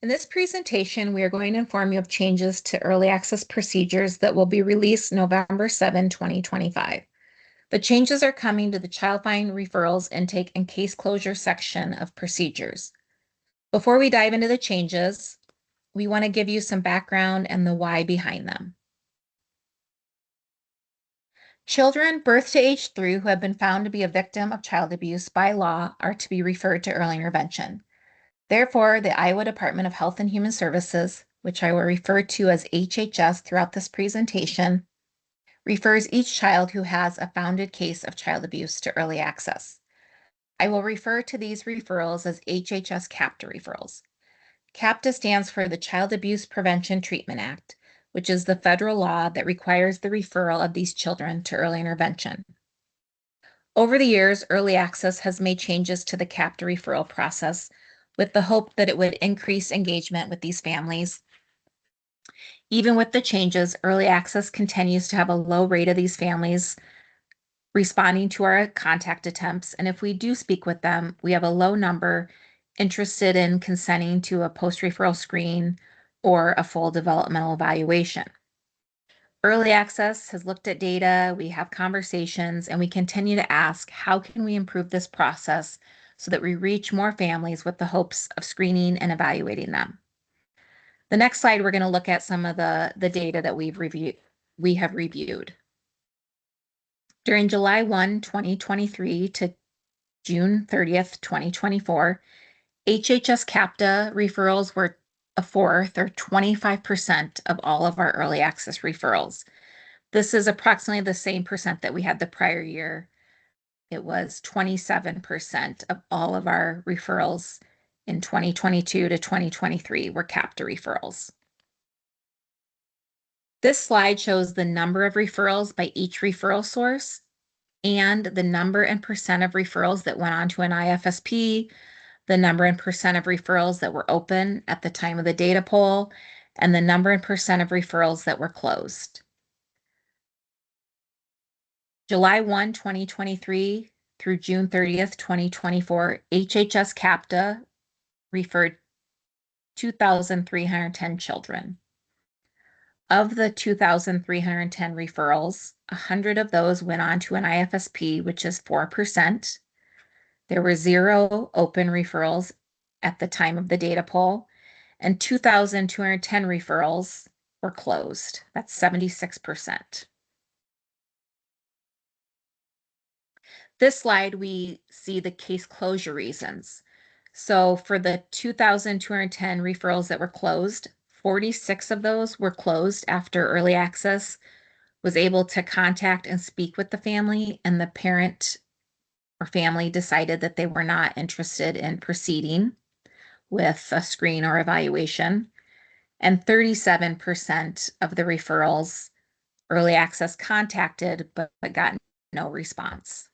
In this presentation, we are going to inform you of changes to early access procedures that will be released November 7, 2025. The changes are coming to the Child Find Referrals Intake and Case Closure section of procedures. Before we dive into the changes, we want to give you some background and the why behind them. Children birth to age 3 who have been found to be a victim of child abuse by law are to be referred to early intervention. Therefore, the Iowa Department of Health and Human Services, which I will refer to as HHS throughout this presentation, refers each child who has a founded case of child abuse to early access. I will refer to these referrals as HHS CAPTA referrals. CAPTA stands for the Child Abuse Prevention Treatment Act, which is the federal law that requires the referral of these children to early intervention. Over the years, early access has made changes to the CAPTA referral process with the hope that it would increase engagement with these families. Even with the changes, early access continues to have a low rate of these families responding to our contact attempts, and if we do speak with them, we have a low number interested in consenting to a post-referral screen or a full developmental evaluation. Early access has looked at data, we have conversations, and we continue to ask, how can we improve this process so that we reach more families with the hopes of screening and evaluating them? The next slide, we're going to look at some of the data that we have reviewed. During July 1, 2023 to June 30th, 2024, HHS CAPTA referrals were a fourth or 25% of all of our early access referrals. This is approximately the same percent that we had the prior year. It was 27% of all of our referrals in 2022 to 2023 were CAPTA referrals. This slide shows the number of referrals by each referral source and the number and percent of referrals that went on to an IFSP, the number and percent of referrals that were open at the time of the data poll, and the number and percent of referrals that were closed. July 1, 2023 through June 30th, 2024, HHS CAPTA referred 2,310 children. Of the 2,310 referrals, 100 of those went on to an IFSP, which is 4%. There were 0 open referrals at the time of the data poll, and 2,210 referrals were closed. That's 76%. This slide, we see the case closure reasons. So for the 2,210 referrals that were closed, 46 of those were closed after early access was able to contact and speak with the family, and the parent or family decided that they were not interested in proceeding with a screen or evaluation. And 37% of the referrals early access contacted but got no response.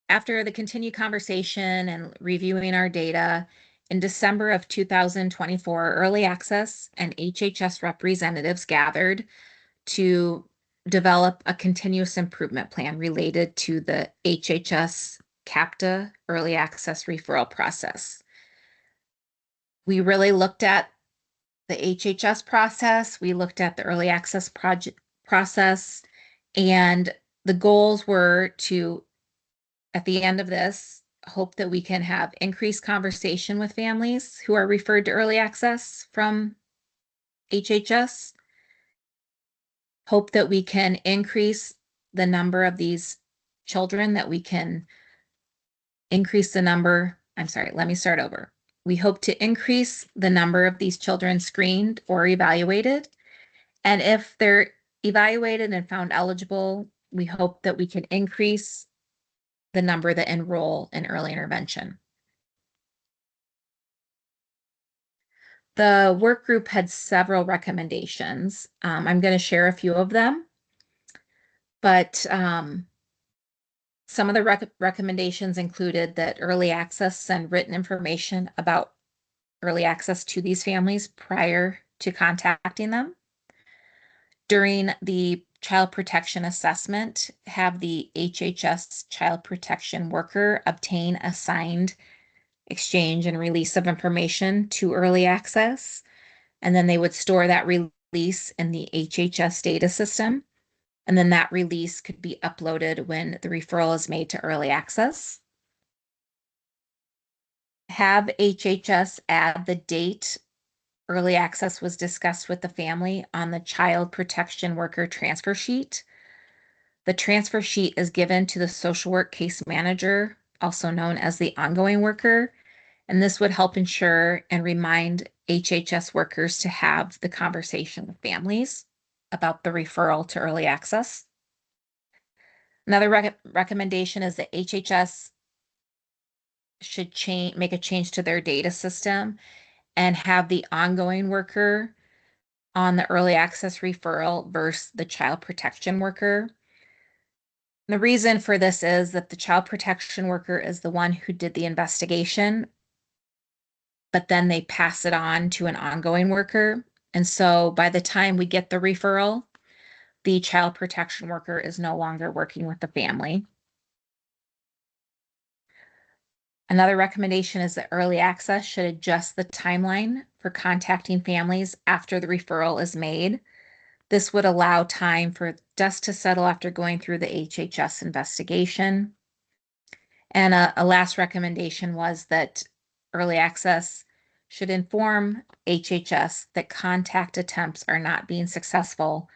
After the continued conversation and reviewing our data, in December of 2024, early access and HHS representatives gathered to develop a continuous improvement plan related to the HHS CAPTA early access referral process. We really looked at the HHS process, we looked at the early access process, and the goals were to, at the end of this, hope that we can have increased conversation with families who are referred to early access from HHS, hope that we can increase the number of these children, that we can increase the number, let me start over. We hope to increase the number of these children screened or evaluated, and if they're evaluated and found eligible, we hope that we can increase the number that enroll in early intervention. The work group had several recommendations. I'm going to share a few of them, but some of the recommendations included that early access send written information about early access to these families prior to contacting them. During the child protection assessment, have the HHS child protection worker obtain a signed exchange and release of information to early access. And then they would store that release in the HHS data system. And then that release could be uploaded when the referral is made to early access. Have HHS add the date early access was discussed with the family on the child protection worker transfer sheet. The transfer sheet is given to the social work case manager, also known as the ongoing worker, and this would help ensure and remind HHS workers to have the conversation with families about the referral to early access. Another recommendation is that HHS should make a change to their data system and have the ongoing worker on the early access referral versus the child protection worker. The reason for this is that the child protection worker is the one who did the investigation, but then they pass it on to an ongoing worker. And so by the time we get the referral, the child protection worker is no longer working with the family. Another recommendation is that early access should adjust the timeline for contacting families after the referral is made. This would allow time for dust to settle after going through the HHS investigation. And a last recommendation was that early access should inform HHS that contact attempts are not being successful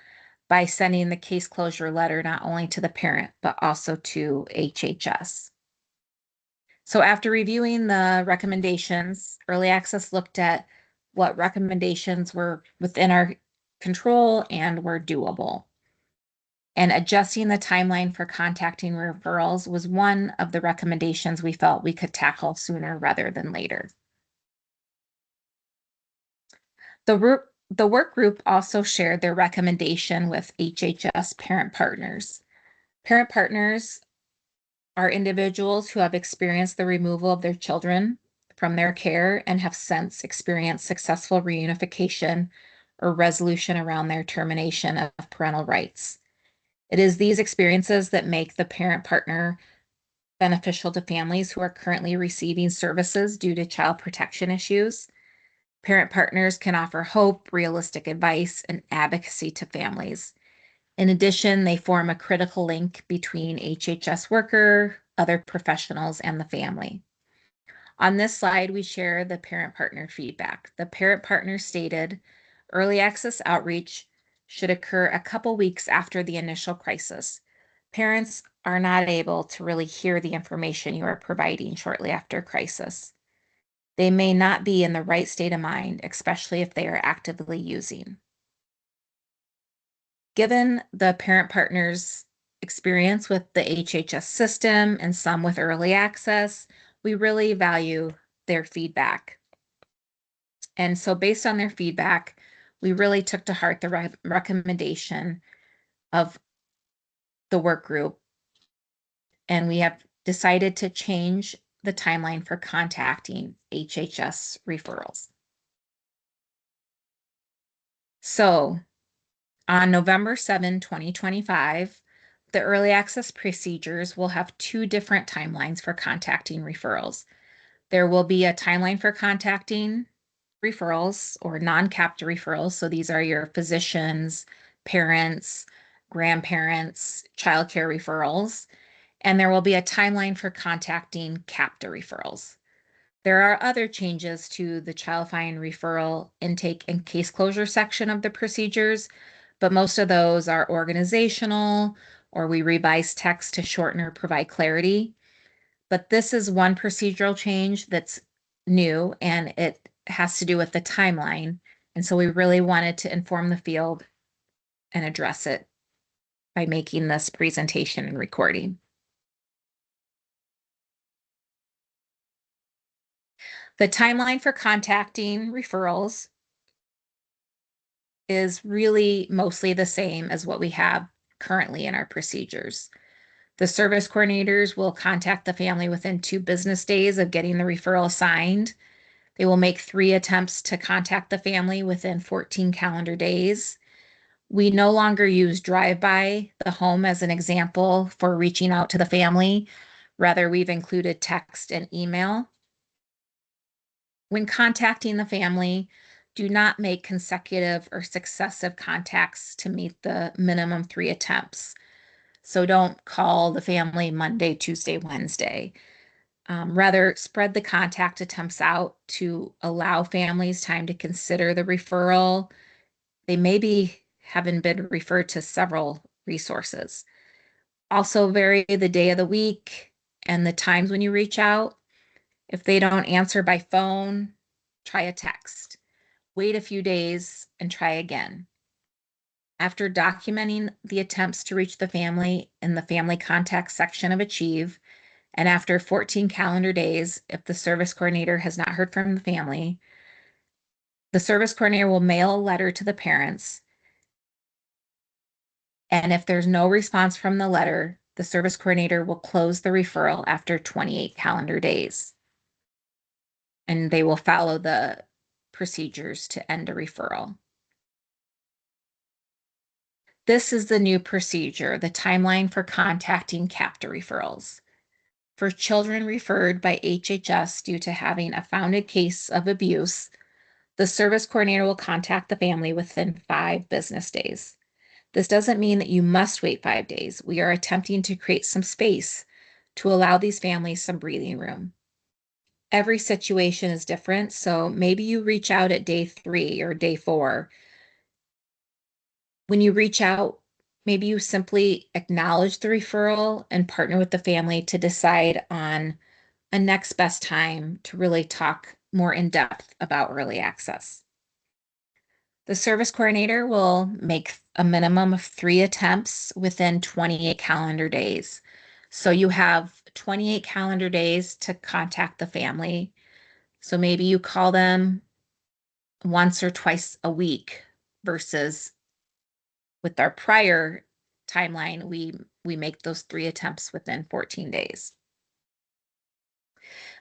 by sending the case closure letter not only to the parent, but also to HHS. So after reviewing the recommendations, early access looked at what recommendations were within our control and were doable. And adjusting the timeline for contacting referrals was one of the recommendations we felt we could tackle sooner rather than later. The work group also shared their recommendation with HHS parent partners. Parent partners are individuals who have experienced the removal of their children from their care and have since experienced successful reunification or resolution around their termination of parental rights. It is these experiences that make the parent partner beneficial to families who are currently receiving services due to child protection issues. Parent partners can offer hope, realistic advice, and advocacy to families. In addition, they form a critical link between HHS worker, other professionals, and the family. On this slide, we share the parent partner feedback. The parent partner stated, early access outreach should occur a couple weeks after the initial crisis. Parents are not able to really hear the information you are providing shortly after crisis. They may not be in the right state of mind, especially if they are actively using. Given the parent partner's experience with the HHS system and some with early access, we really value their feedback. And so based on their feedback, we really took to heart the recommendation of the work group, and we have decided to change the timeline for contacting HHS referrals. So on November 7, 2025, the early access procedures will have two different timelines for contacting referrals. There will be a timeline for contacting referrals or non-capped referrals. So these are your physicians, parents, grandparents, childcare referrals. And there will be a timeline for contacting capped referrals. There are other changes to the child find referral intake and case closure section of the procedures, but most of those are organizational, or we revise text to shorten or provide clarity. But this is one procedural change that's new, and it has to do with the timeline. And so we really wanted to inform the field and address it by making this presentation and recording. The timeline for contacting referrals is really mostly the same as what we have currently in our procedures. The service coordinators will contact the family within 2 business days of getting the referral assigned. They will make 3 attempts to contact the family within 14 calendar days. We no longer use drive-by the home as an example for reaching out to the family. Rather, we've included text and email. When contacting the family, do not make consecutive or successive contacts to meet the minimum 3 attempts. So don't call the family Monday, Tuesday, Wednesday. Rather, spread the contact attempts out to allow families time to consider the referral. They maybe haven't been referred to several resources. Also, vary the day of the week and the times when you reach out. If they don't answer by phone, try a text. Wait a few days and try again. After documenting the attempts to reach the family in the family contact section of Achieve, and after 14 calendar days, if the service coordinator has not heard from the family, the service coordinator will mail a letter to the parents. And if there's no response from the letter, the service coordinator will close the referral after 28 calendar days. And they will follow the procedures to end a referral. This is the new procedure, the timeline for contacting CAPTA referrals. For children referred by HHS due to having a founded case of abuse, the service coordinator will contact the family within 5 business days. This doesn't mean that you must wait 5 days. We are attempting to create some space to allow these families some breathing room. Every situation is different, so maybe you reach out at day 3 or day 4. When you reach out, maybe you simply acknowledge the referral and partner with the family to decide on a next best time to really talk more in depth about early access. The service coordinator will make a minimum of 3 attempts within 28 calendar days. So you have 28 calendar days to contact the family. So maybe you call them once or twice a week versus with our prior timeline, we make those 3 attempts within 14 days.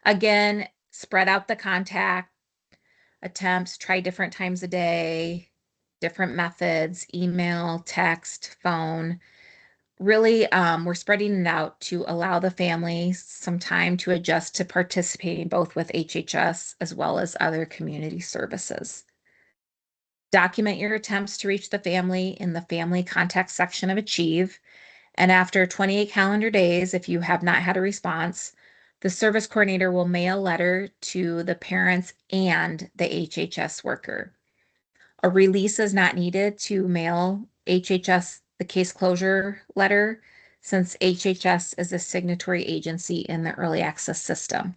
Again, spread out the contact attempts, try different times a day, different methods, email, text, phone. Really, we're spreading it out to allow the family some time to adjust to participating both with HHS as well as other community services. Document your attempts to reach the family in the family contact section of Achieve. And after 28 calendar days, if you have not had a response, the service coordinator will mail a letter to the parents and the HHS worker. A release is not needed to mail HHS the case closure letter since HHS is a signatory agency in the early access system.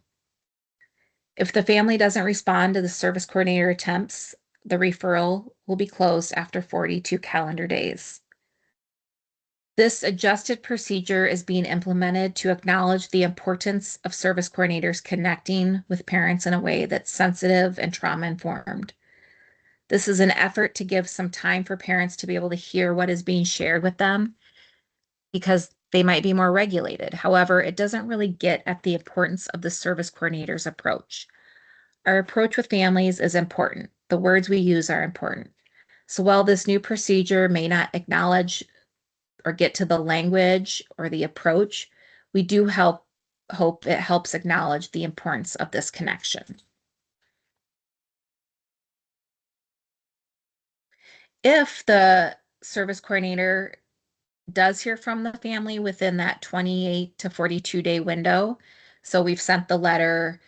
If the family doesn't respond to the service coordinator attempts, the referral will be closed after 42 calendar days. This adjusted procedure is being implemented to acknowledge the importance of service coordinators connecting with parents in a way that's sensitive and trauma-informed. This is an effort to give some time for parents to be able to hear what is being shared with them because they might be more regulated. However, it doesn't really get at the importance of the service coordinator's approach. Our approach with families is important. The words we use are important. So while this new procedure may not acknowledge or get to the language or the approach, we do hope it helps acknowledge the importance of this connection. If the service coordinator does hear from the family within that 28 to 42 day window, so we've sent the letter,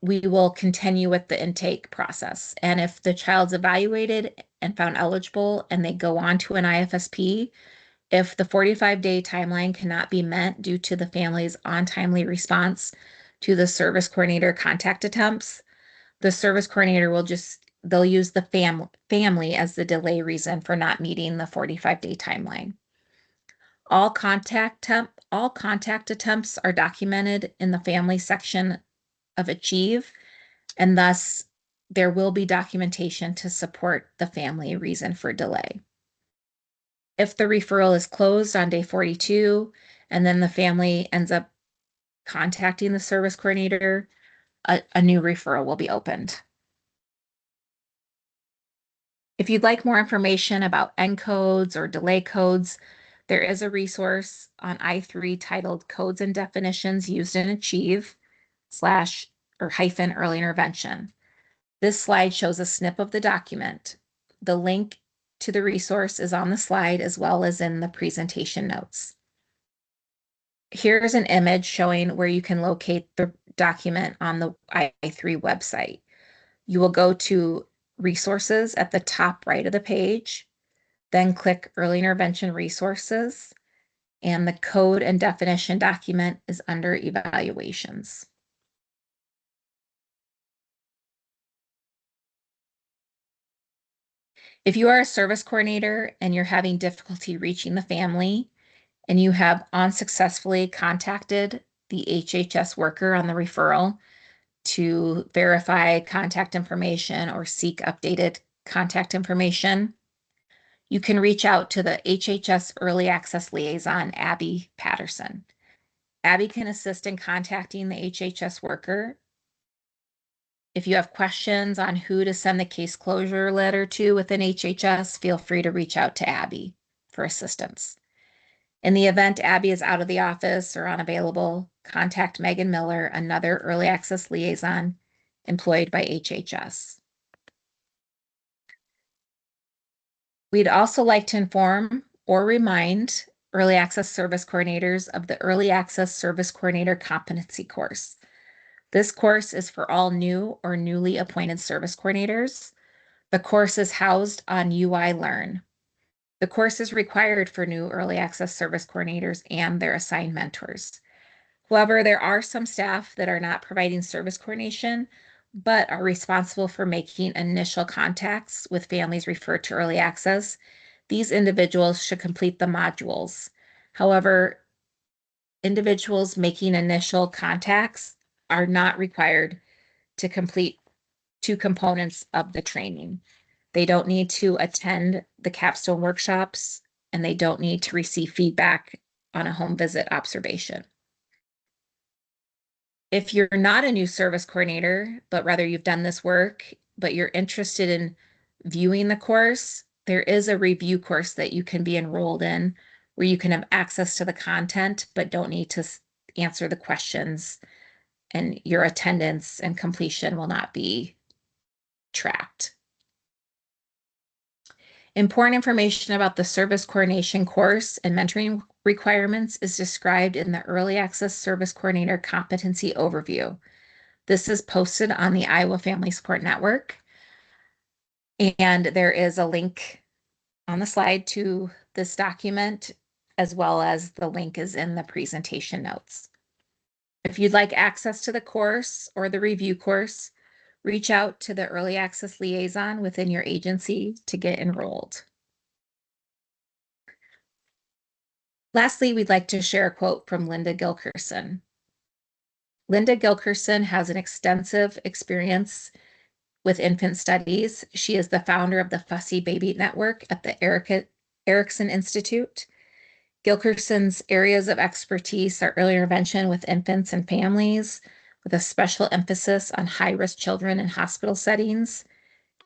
we will continue with the intake process. And if the child's evaluated and found eligible and they go on to an IFSP, if the 45-day timeline cannot be met due to the family's untimely response to the service coordinator contact attempts, the service coordinator they'll use the family as the delay reason for not meeting the 45-day timeline. All contact attempts are documented in the family section of Achieve, and thus there will be documentation to support the family reason for delay. If the referral is closed on day 42 and then the family ends up contacting the service coordinator, a new referral will be opened. If you'd like more information about end codes or delay codes, there is a resource on I3 titled Codes and Definitions Used in Achieve / or hyphen early intervention. This slide shows a snip of the document. The link to the resource is on the slide as well as in the presentation notes. Here's an image showing where you can locate the document on the I3 website. You will go to Resources at the top right of the page, then click Early Intervention Resources, and the code and definition document is under Evaluations. If you are a service coordinator and you're having difficulty reaching the family and you have unsuccessfully contacted the HHS worker on the referral to verify contact information or seek updated contact information, you can reach out to the HHS Early Access Liaison, Abby Patterson. Abby can assist in contacting the HHS worker. If you have questions on who to send the case closure letter to within HHS, feel free to reach out to Abby for assistance. In the event Abby is out of the office or unavailable, contact Megan Miller, another early access liaison employed by HHS. We'd also like to inform or remind early access service coordinators of the Early Access Service Coordinator Competency Course. This course is for all new or newly appointed service coordinators. The course is housed on UI Learn. The course is required for new early access service coordinators and their assigned mentors. However, there are some staff that are not providing service coordination, but are responsible for making initial contacts with families referred to early access. These individuals should complete the modules. However, individuals making initial contacts are not required to complete 2 components of the training. They don't need to attend the capstone workshops, and they don't need to receive feedback on a home visit observation. If you're not a new service coordinator, but rather you've done this work, but you're interested in viewing the course, there is a review course that you can be enrolled in where you can have access to the content, but don't need to answer the questions, and your attendance and completion will not be tracked. Important information about the service coordination course and mentoring requirements is described in the Early Access Service Coordinator Competency Overview. This is posted on the Iowa Family Support Network, and there is a link on the slide to this document, as well as the link is in the presentation notes. If you'd like access to the course or the review course, reach out to the Early Access Liaison within your agency to get enrolled. Lastly, we'd like to share a quote from Linda Gilkerson. Linda Gilkerson has an extensive experience with infant studies. She is the founder of the Fussy Baby Network at the Erickson Institute. Gilkerson's areas of expertise are early intervention with infants and families, with a special emphasis on high-risk children in hospital settings,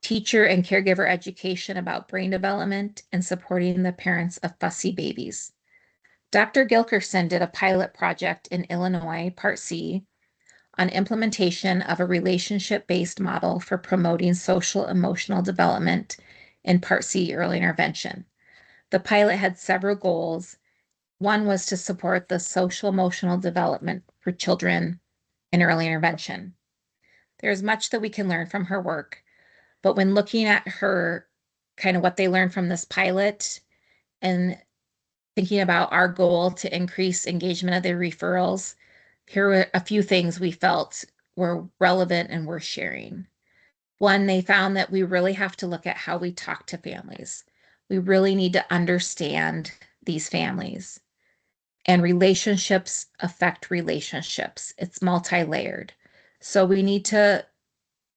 teacher and caregiver education about brain development, and supporting the parents of fussy babies. Dr. Gilkerson did a pilot project in Illinois, Part C, on implementation of a relationship-based model for promoting social emotional development in Part C early intervention. The pilot had several goals. One was to support the social emotional development for children in early intervention. There's much that we can learn from her work, but when looking at her, kind of what they learned from this pilot and thinking about our goal to increase engagement of the referrals, here were a few things we felt were relevant and worth sharing. One, they found that we really have to look at how we talk to families. We really need to understand these families. And relationships affect relationships. It's multi-layered. So we need to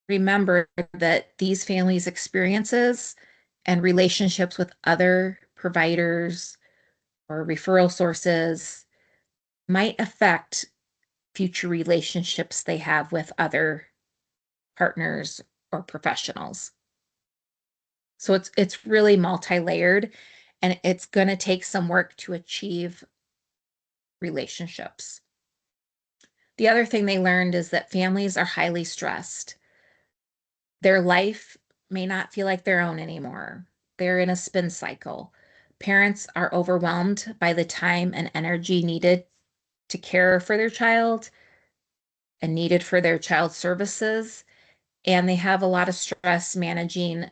remember that these families' experiences and relationships with other providers or referral sources might affect future relationships they have with other partners or professionals. So it's really multi-layered, and it's going to take some work to achieve relationships. The other thing they learned is that families are highly stressed. Their life may not feel like their own anymore. They're in a spin cycle. Parents are overwhelmed by the time and energy needed to care for their child and needed for their child's services. And they have a lot of stress managing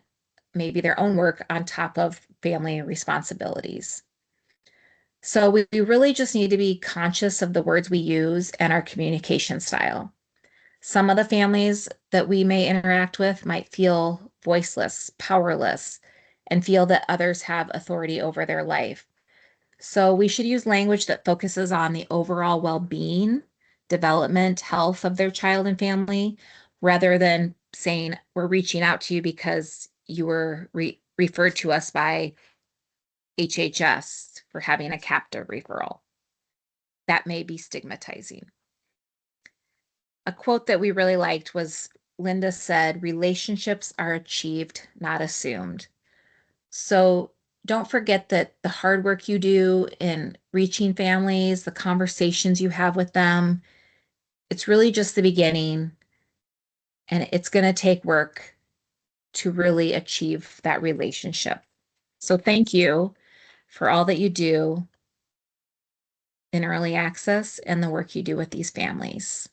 maybe their own work on top of family responsibilities. So we really just need to be conscious of the words we use and our communication style. Some of the families that we may interact with might feel voiceless, powerless, and feel that others have authority over their life. So we should use language that focuses on the overall well-being, development, health of their child and family, rather than saying, we're reaching out to you because you were referred to us by HHS for having a captive referral. That may be stigmatizing. A quote that we really liked was Linda said, relationships are achieved, not assumed. So don't forget that the hard work you do in reaching families, the conversations you have with them, it's really just the beginning. And it's going to take work to really achieve that relationship. So thank you for all that you do in early access and the work you do with these families.